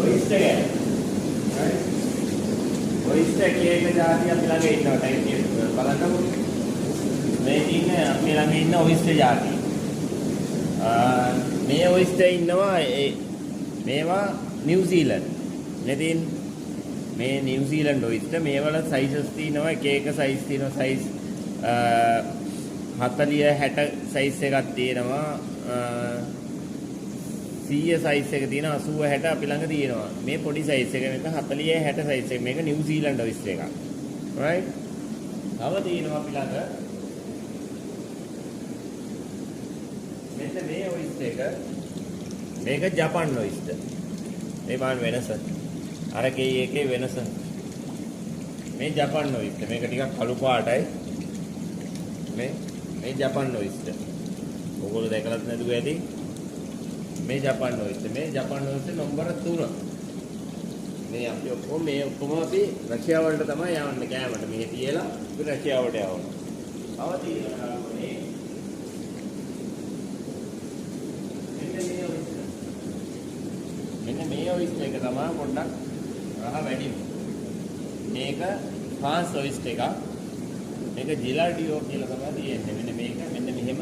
Oyster එක. right? Oyster කීයක જાතිය අපි ළඟ ඉන්නවා ටයිප් එක බලන්නකො. මේ ඉන්නේ අපි ළඟ ඉන්න ඔයිස්ටර් જાතිය. මේ ඔයිස්ටර් ඉන්නවා මේවා නිව්සීලන්ත. ඉතින් මේ නිව්සීලන්ත ඔයිස්ටර් මේවල සයිසස් තියෙනවා එක එක සයිස් තියෙනවා සයිස් 40 60 සයිස් එකක් තියෙනවා 100 සයිස් එක තියෙනවා 80 60 අපි ළඟ තියෙනවා මේ පොඩි සයිස් එක මේක 40 60 සයිස් එක මේක නිව්සීලන්ත ඔයිස්ටර් එකක් right තව තියෙනවා අපි ළඟ මෙන්න මේ ඔයිස්ටර් එක මේක ජපාන් ඔයිස්ටර් මේ බලන්න වෙනස අර එකේ වෙනස මේ ජපාන් ඔයිස්ටර් මේක ටිකක් කළු පාටයි මේ ජපාන් ඔයිස්ටර් ඔයගොල්ලෝ දැකලත් නැතුව ඇති මේ ජපාන් ඔයිස්ටර් නම්බර 3 මේ අපි ඔක්කොම අපි රෂියාව වලට තමයි යවන්න කෑමට මෙහෙ තියලා අපි රෂියාවට යවන්න. තව තියෙනවා මේ මෙන්න මේ ඔයිස්ටර් එක තමයි පොඩ්ඩක් රහ වැඩි. මේක ෆ්‍රාන්ස් ඔයිස්ටර් එකක්. මේක ජිලාඩියෝ කියලා තමයි තියෙන්නේ. මෙන්න මේක මෙන්න මෙහෙම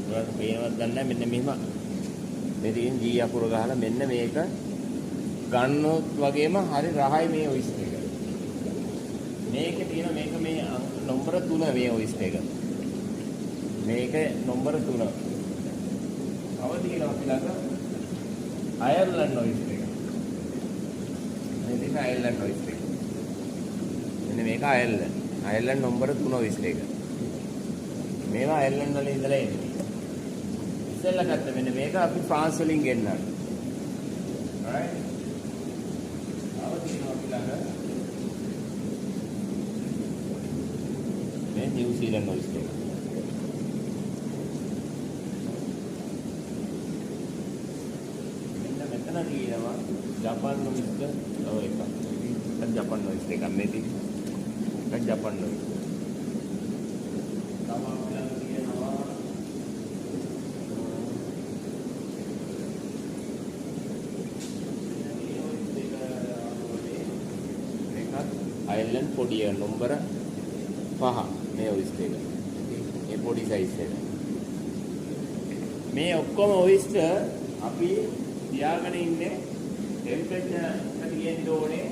ඔයාලට පේනවද දන්නේ නැහැ මෙන්න මෙහෙම මේ තියෙන G අකුර ගහලා මෙන්න මේක ගන්නොත් වගේම හරි රහයි මේ ඔයිස්ටර් එක. මේකේ තියෙන මේක මේ නම්බර 3 මේ ඔයිස්ටර් එක. මේක නම්බර 3. තව තියෙනවා ඊළඟ අයර්ලන්ඩ් ඔයිස්ටර් එක. මේක අයර්ලන්ඩ් ඔයිස්ටර් එක. මෙන්න මේක අයර්ලන්ඩ් නම්බර 3 ඔයිස්ටර් එක. මේවා අයර්ලන්ඩ් වල ඉඳලා එන්නේ. ඉස්සෙල්ලා ගත්ත මෙන්න මේක අපි ෆ්‍රාන්ස් වලින් ගෙන්නනවා. right? මේ නිව්සීලන්ත ඔයිස්ටර් එක. මෙන්න මෙතන තියෙනවා ජපාන් ඔයිස්ටර් තව එකක්. ඒක ජපාන් ඔයිස්ටර් එකක් මේ තියෙන්නේ. ඒක ජපාන් ඔයිස්ටර්. තව අපිට තියෙනවා අයර්ලන්ඩ් පොඩි නම්බර 5 මේ ඔයිස්ටර් එක. මේ පොඩි සයිස් එක. මේ ඔක්කොම ඔයිස්ටර් අපි තියාගෙන ඉන්නේ ටෙම්පරේචර් එක තියෙන්න ඕනේ.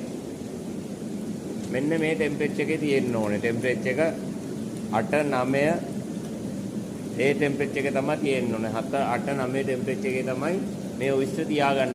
මෙන්න මේ ටෙම්පරේචර් එකේ තියෙන්න ඕනේ. ටෙම්පරේචර් එක 8 9 ඒ ටෙම්පරේචර් එක තමයි තියෙන්න ඕනේ. 7 8 9 ටෙම්පරේචර් එකේ තමයි මේ ඔයිස්ටර් තියාගන්න